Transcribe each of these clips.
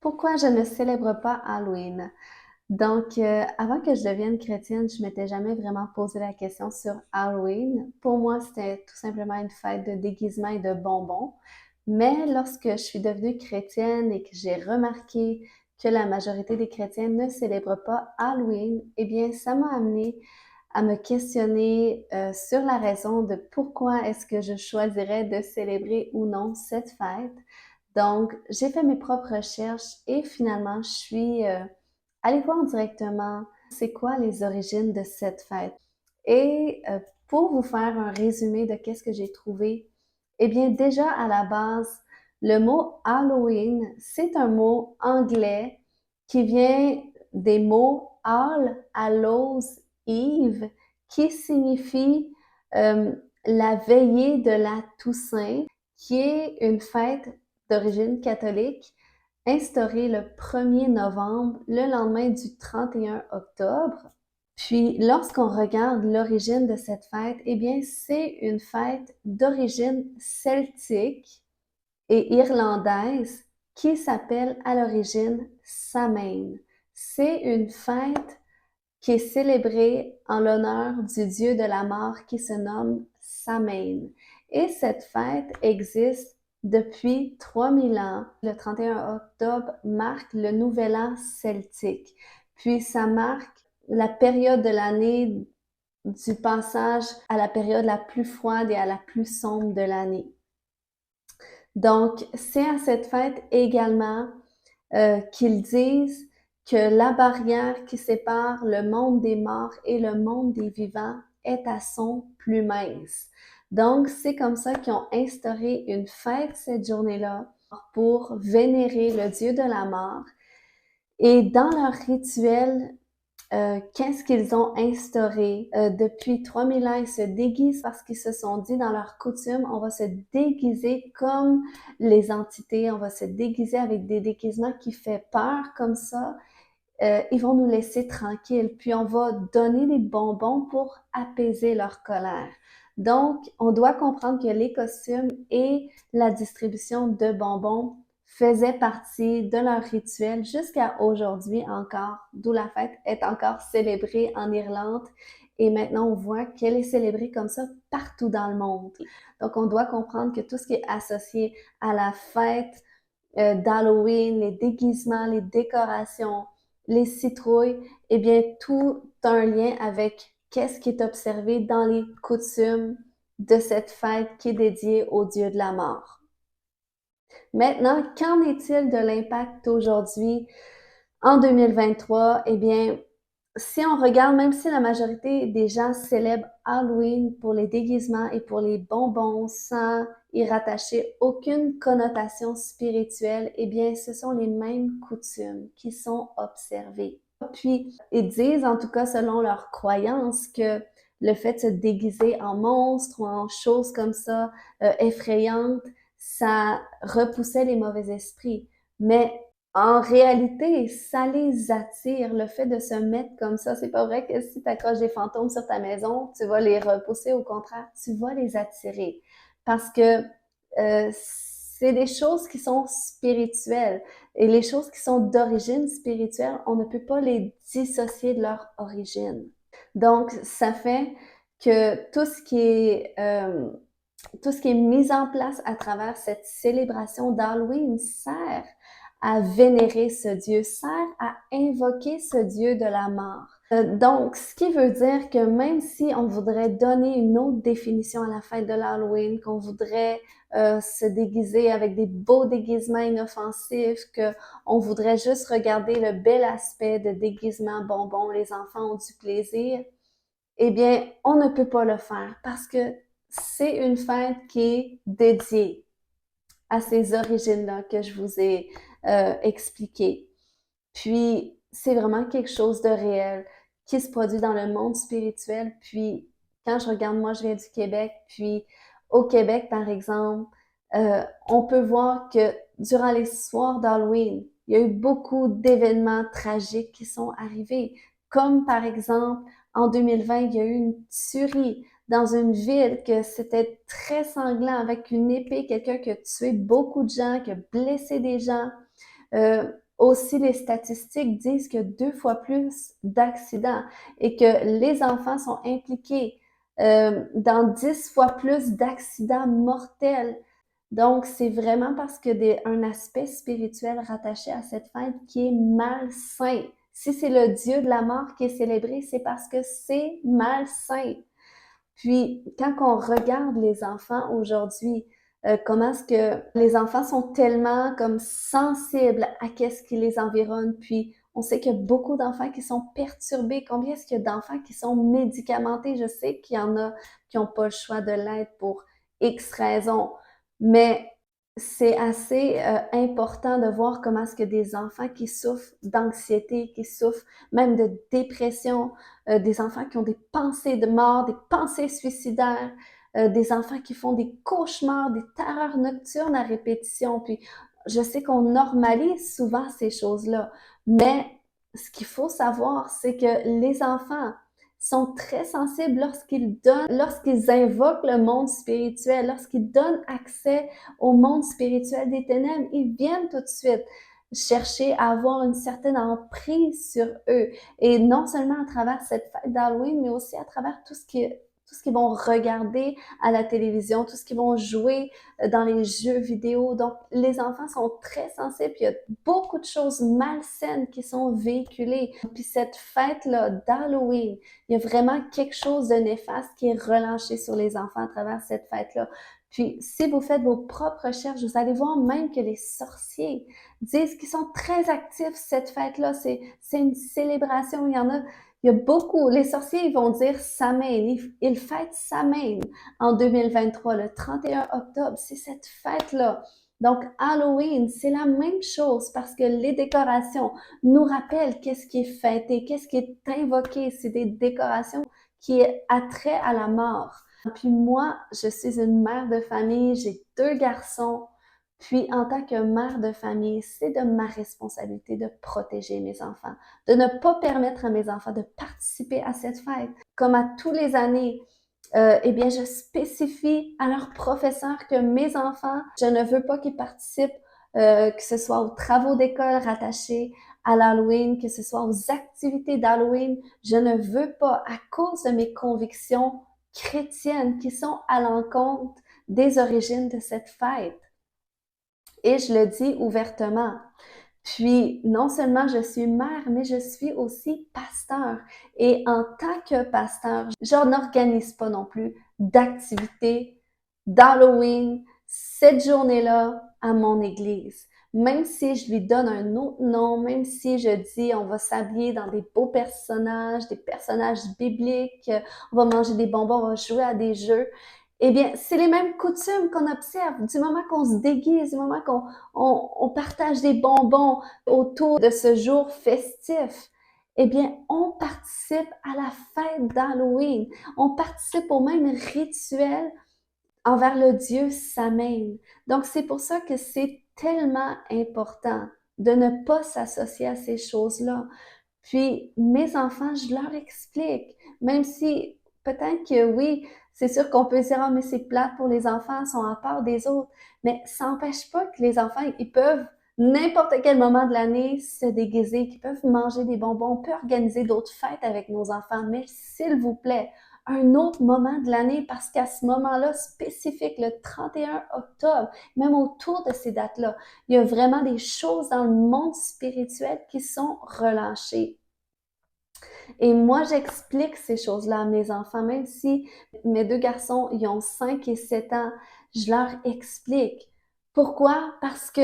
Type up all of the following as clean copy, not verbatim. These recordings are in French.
Pourquoi je ne célèbre pas Halloween? Avant que je devienne chrétienne, je m'étais jamais vraiment posé la question sur Halloween. Pour moi, c'était tout simplement une fête de déguisement et de bonbons. Mais lorsque je suis devenue chrétienne et que j'ai remarqué que la majorité des chrétiens ne célèbrent pas Halloween, eh bien, ça m'a amené à me questionner sur la raison de pourquoi est-ce que je choisirais de célébrer ou non cette fête. Donc, j'ai fait mes propres recherches et finalement, je suis allée voir directement c'est quoi les origines de cette fête. Et pour vous faire un résumé de qu'est-ce que j'ai trouvé, eh bien, déjà à la base, le mot Halloween, c'est un mot anglais qui vient des mots All Hallows Eve, qui signifie euh, la veillée de la Toussaint, qui est une fête d'origine catholique instaurée le 1er novembre, le lendemain du 31 octobre. Puis, lorsqu'on regarde l'origine de cette fête, eh bien, c'est une fête d'origine celtique et irlandaise qui s'appelle à l'origine Samhain. C'est une fête qui est célébrée en l'honneur du dieu de la mort qui se nomme Samhain. Et cette fête existe depuis 3000 ans. Le 31 octobre marque le nouvel an celtique. Puis ça marque la période de l'année du passage à la période la plus froide et à la plus sombre de l'année. Donc, c'est à cette fête également qu'ils disent que la barrière qui sépare le monde des morts et le monde des vivants est à son plus mince. Donc, c'est comme ça qu'ils ont instauré une fête cette journée-là pour vénérer le dieu de la mort. Et dans leur rituel, qu'est-ce qu'ils ont instauré? Depuis 3000 ans, ils se déguisent parce qu'ils se sont dit dans leur coutume, on va se déguiser comme les entités, on va se déguiser avec des déguisements qui fait peur comme ça. Ils vont nous laisser tranquilles, puis on va donner des bonbons pour apaiser leur colère. Donc, on doit comprendre que les costumes et la distribution de bonbons faisaient partie de leur rituel jusqu'à aujourd'hui encore, d'où la fête est encore célébrée en Irlande. Et maintenant, on voit qu'elle est célébrée comme ça partout dans le monde. Donc, on doit comprendre que tout ce qui est associé à la fête d'Halloween, les déguisements, les décorations, les citrouilles, eh bien, tout a un lien avec qu'est-ce qui est observé dans les coutumes de cette fête qui est dédiée au dieu de la mort. Maintenant, qu'en est-il de l'impact aujourd'hui en 2023? Eh bien, si on regarde, même si la majorité des gens célèbrent Halloween pour les déguisements et pour les bonbons sans y rattacher aucune connotation spirituelle, eh bien, ce sont les mêmes coutumes qui sont observées. Puis, ils disent, en tout cas selon leurs croyances, que le fait de se déguiser en monstre ou en choses comme ça, effrayantes, ça repoussait les mauvais esprits. Mais en réalité, ça les attire, le fait de se mettre comme ça. C'est pas vrai que si tu accroches des fantômes sur ta maison, tu vas les repousser. Au contraire, tu vas les attirer. Parce que c'est des choses qui sont spirituelles. Et les choses qui sont d'origine spirituelle, on ne peut pas les dissocier de leur origine. Donc, ça fait que tout ce qui est mis en place à travers cette célébration d'Halloween sert à vénérer ce Dieu, sert à invoquer ce Dieu de la mort. Donc, ce qui veut dire que même si on voudrait donner une autre définition à la fête de l'Halloween, qu'on voudrait se déguiser avec des beaux déguisements inoffensifs, qu'on voudrait juste regarder le bel aspect de déguisement bonbon, les enfants ont du plaisir, eh bien, on ne peut pas le faire parce que c'est une fête qui est dédiée à ces origines-là que je vous ai expliquées. Puis, c'est vraiment quelque chose de réel qui se produit dans le monde spirituel. Puis, quand je regarde, moi, je viens du Québec, puis au Québec, par exemple, on peut voir que durant les soirs d'Halloween, il y a eu beaucoup d'événements tragiques qui sont arrivés. Comme par exemple, en 2020, il y a eu une tuerie dans une ville que c'était très sanglant avec une épée, quelqu'un qui a tué beaucoup de gens, qui a blessé des gens. Aussi, les statistiques disent qu'il y a 2 fois plus d'accidents et que les enfants sont impliqués dans 10 fois plus d'accidents mortels. Donc, c'est vraiment parce qu'il y a un aspect spirituel rattaché à cette fête qui est malsain. Si c'est le Dieu de la mort qui est célébré, c'est parce que c'est malsain. Puis, quand on regarde les enfants aujourd'hui, comment est-ce que les enfants sont tellement comme sensibles à qu'est-ce qui les environne, puis on sait qu'il y a beaucoup d'enfants qui sont perturbés. Combien est-ce qu'il y a d'enfants qui sont médicamentés? Je sais qu'il y en a qui n'ont pas le choix de l'être pour X raisons, mais c'est assez important de voir comment est-ce que des enfants qui souffrent d'anxiété, qui souffrent même de dépression, des enfants qui ont des pensées de mort, des pensées suicidaires, des enfants qui font des cauchemars, des terreurs nocturnes à répétition. Puis je sais qu'on normalise souvent ces choses-là, mais ce qu'il faut savoir, c'est que les enfants sont très sensibles lorsqu'ils invoquent le monde spirituel, lorsqu'ils donnent accès au monde spirituel des ténèbres, ils viennent tout de suite chercher à avoir une certaine emprise sur eux. Et non seulement à travers cette fête d'Halloween, mais aussi à travers tout ce qu'ils vont regarder à la télévision, tout ce qu'ils vont jouer dans les jeux vidéo. Donc, les enfants sont très sensibles. Il y a beaucoup de choses malsaines qui sont véhiculées. Puis cette fête-là d'Halloween, il y a vraiment quelque chose de néfaste qui est relâché sur les enfants à travers cette fête-là. Puis, si vous faites vos propres recherches, vous allez voir même que les sorciers disent qu'ils sont très actifs cette fête-là. C'est une célébration. Il y a beaucoup. Les sorciers, ils vont dire Samhain. Ils fêtent Samhain en 2023, le 31 octobre. C'est cette fête-là. Donc, Halloween, c'est la même chose parce que les décorations nous rappellent qu'est-ce qui est fêté, qu'est-ce qui est invoqué. C'est des décorations qui est attrait à la mort. Puis moi, je suis une mère de famille, j'ai 2 garçons. Puis en tant que mère de famille, c'est de ma responsabilité de protéger mes enfants, de ne pas permettre à mes enfants de participer à cette fête. Comme à tous les années, eh bien, je spécifie à leurs professeurs que mes enfants, je ne veux pas qu'ils participent, que ce soit aux travaux d'école rattachés à l'Halloween, que ce soit aux activités d'Halloween. Je ne veux pas, à cause de mes convictions chrétiennes qui sont à l'encontre des origines de cette fête. Et je le dis ouvertement. Puis, non seulement je suis mère, mais je suis aussi pasteur. Et en tant que pasteur, je n'organise pas non plus d'activités d'Halloween cette journée-là à mon église. Même si je lui donne un autre nom, même si je dis on va s'habiller dans des beaux personnages, des personnages bibliques, on va manger des bonbons, on va jouer à des jeux, eh bien, c'est les mêmes coutumes qu'on observe du moment qu'on se déguise, du moment qu'on partage des bonbons autour de ce jour festif. Eh bien, on participe à la fête d'Halloween. On participe au même rituel envers le Dieu Samhain. Donc, c'est pour ça que c'est tellement important de ne pas s'associer à ces choses-là. Puis, mes enfants, je leur explique, même si peut-être que oui, c'est sûr qu'on peut dire, ah, mais c'est plate pour les enfants, ils sont à part des autres, mais ça n'empêche pas que les enfants, ils peuvent, n'importe quel moment de l'année, se déguiser, qu'ils peuvent manger des bonbons, on peut organiser d'autres fêtes avec nos enfants, mais s'il vous plaît, un autre moment de l'année, parce qu'à ce moment-là spécifique, le 31 octobre, même autour de ces dates-là, il y a vraiment des choses dans le monde spirituel qui sont relâchées. Et moi, j'explique ces choses-là à mes enfants, même si mes 2 garçons, ils ont 5 et 7 ans, je leur explique. Pourquoi? Parce que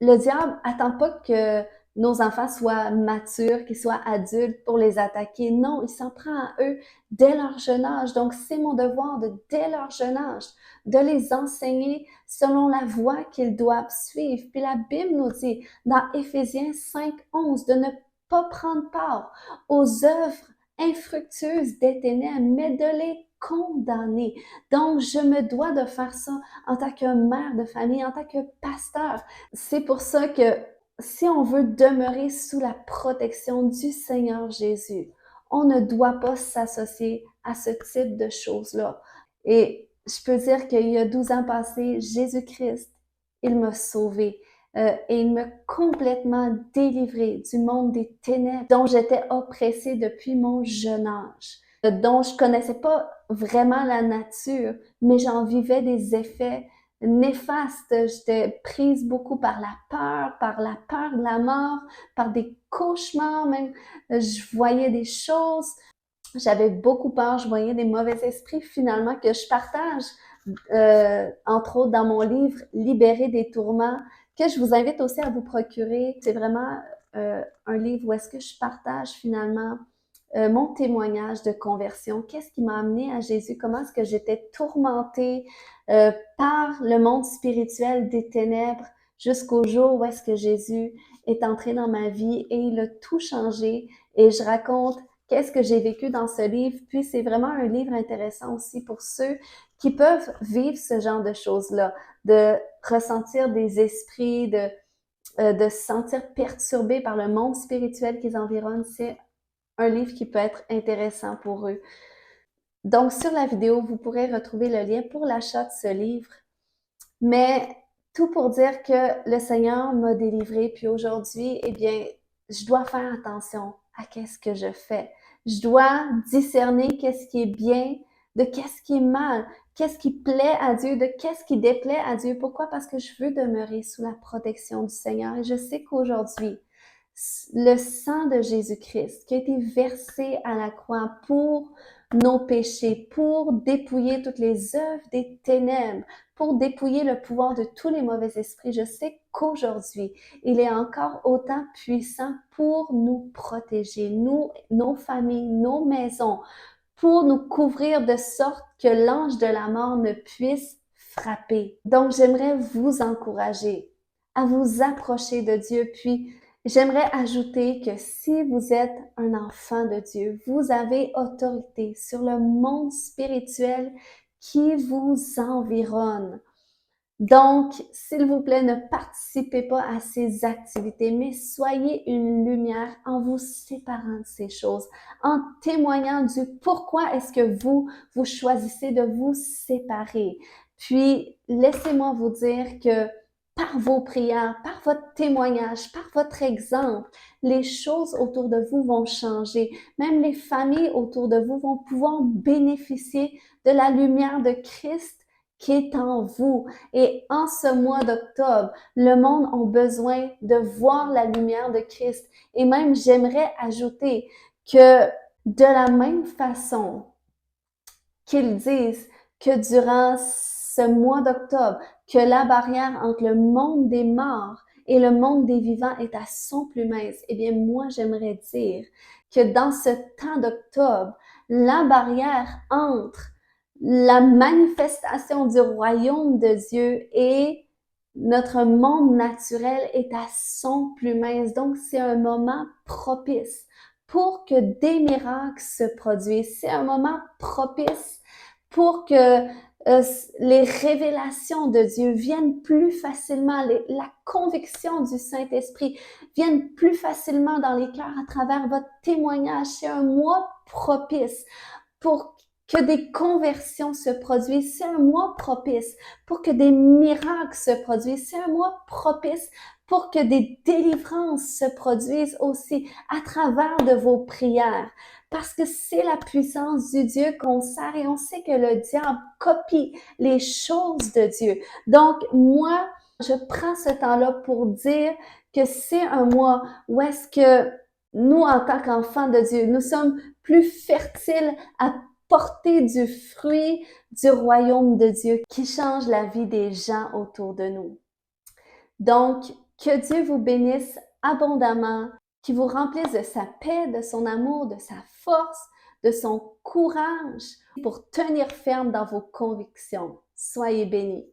le diable attend pas que nos enfants soient matures, qu'ils soient adultes pour les attaquer. Non, il s'en prend à eux dès leur jeune âge. Donc, c'est mon devoir de, dès leur jeune âge, de les enseigner selon la voie qu'ils doivent suivre. Puis la Bible nous dit dans Éphésiens 5:11 de ne pas prendre part aux œuvres infructueuses des ténèbres, mais de les condamner. Donc, je me dois de faire ça en tant que mère de famille, en tant que pasteur. C'est pour ça que si on veut demeurer sous la protection du Seigneur Jésus, on ne doit pas s'associer à ce type de choses-là. Et je peux dire qu'il y a 12 ans passés, Jésus-Christ, il m'a sauvé. et il m'a complètement délivrée du monde des ténèbres dont j'étais oppressée depuis mon jeune âge, dont je connaissais pas vraiment la nature, mais j'en vivais des effets néfastes. J'étais prise beaucoup par la peur de la mort, par des cauchemars même. Je voyais des choses, j'avais beaucoup peur, je voyais des mauvais esprits finalement que je partage, entre autres dans mon livre Libérer des tourments, que je vous invite aussi à vous procurer. C'est vraiment un livre où est-ce que je partage finalement mon témoignage de conversion. Qu'est-ce qui m'a amené à Jésus? Comment est-ce que j'étais tourmentée par le monde spirituel des ténèbres jusqu'au jour où est-ce que Jésus est entré dans ma vie et il a tout changé. Et je raconte qu'est-ce que j'ai vécu dans ce livre. Puis c'est vraiment un livre intéressant aussi pour ceux qui peuvent vivre ce genre de choses-là, de ressentir des esprits, de se sentir perturbés par le monde spirituel qui les environne. C'est un livre qui peut être intéressant pour eux. Donc, sur la vidéo, vous pourrez retrouver le lien pour l'achat de ce livre. Mais tout pour dire que le Seigneur m'a délivrée, puis aujourd'hui, eh bien, je dois faire attention à qu'est-ce que je fais. Je dois discerner qu'est-ce qui est bien de qu'est-ce qui est mal, qu'est-ce qui plaît à Dieu, de qu'est-ce qui déplaît à Dieu. Pourquoi? Parce que je veux demeurer sous la protection du Seigneur. Et je sais qu'aujourd'hui, le sang de Jésus-Christ qui a été versé à la croix pour nos péchés, pour dépouiller toutes les œuvres des ténèbres, pour dépouiller le pouvoir de tous les mauvais esprits. Je sais qu'aujourd'hui, il est encore autant puissant pour nous protéger, nous, nos familles, nos maisons, pour nous couvrir de sorte que l'ange de la mort ne puisse frapper. Donc, j'aimerais vous encourager à vous approcher de Dieu, puis j'aimerais ajouter que si vous êtes un enfant de Dieu, vous avez autorité sur le monde spirituel qui vous environne. Donc, s'il vous plaît, ne participez pas à ces activités, mais soyez une lumière en vous séparant de ces choses, en témoignant du pourquoi est-ce que vous choisissez de vous séparer. Puis, laissez-moi vous dire que par vos prières, par votre témoignage, par votre exemple, les choses autour de vous vont changer. Même les familles autour de vous vont pouvoir bénéficier de la lumière de Christ qui est en vous. Et en ce mois d'octobre, le monde a besoin de voir la lumière de Christ. Et même, j'aimerais ajouter que de la même façon qu'ils disent que durant ce mois d'octobre, que la barrière entre le monde des morts et le monde des vivants est à son plus mince, eh bien, moi, j'aimerais dire que dans ce temps d'octobre, la barrière entre la manifestation du royaume de Dieu et notre monde naturel est à son plus mince. Donc, c'est un moment propice pour que des miracles se produisent. C'est un moment propice pour que les révélations de Dieu viennent plus facilement, la conviction du Saint-Esprit vienne plus facilement dans les cœurs à travers votre témoignage. C'est un mois propice pour que des conversions se produisent. C'est un mois propice pour que des miracles se produisent. C'est un mois propice pour que des délivrances se produisent aussi à travers de vos prières. Parce que c'est la puissance du Dieu qu'on sert et on sait que le diable copie les choses de Dieu. Donc, moi, je prends ce temps-là pour dire que c'est un mois où est-ce que nous, en tant qu'enfants de Dieu, nous sommes plus fertiles à porter du fruit du royaume de Dieu qui change la vie des gens autour de nous. Donc, que Dieu vous bénisse abondamment, qu'il vous remplisse de sa paix, de son amour, de sa force, de son courage pour tenir ferme dans vos convictions. Soyez bénis.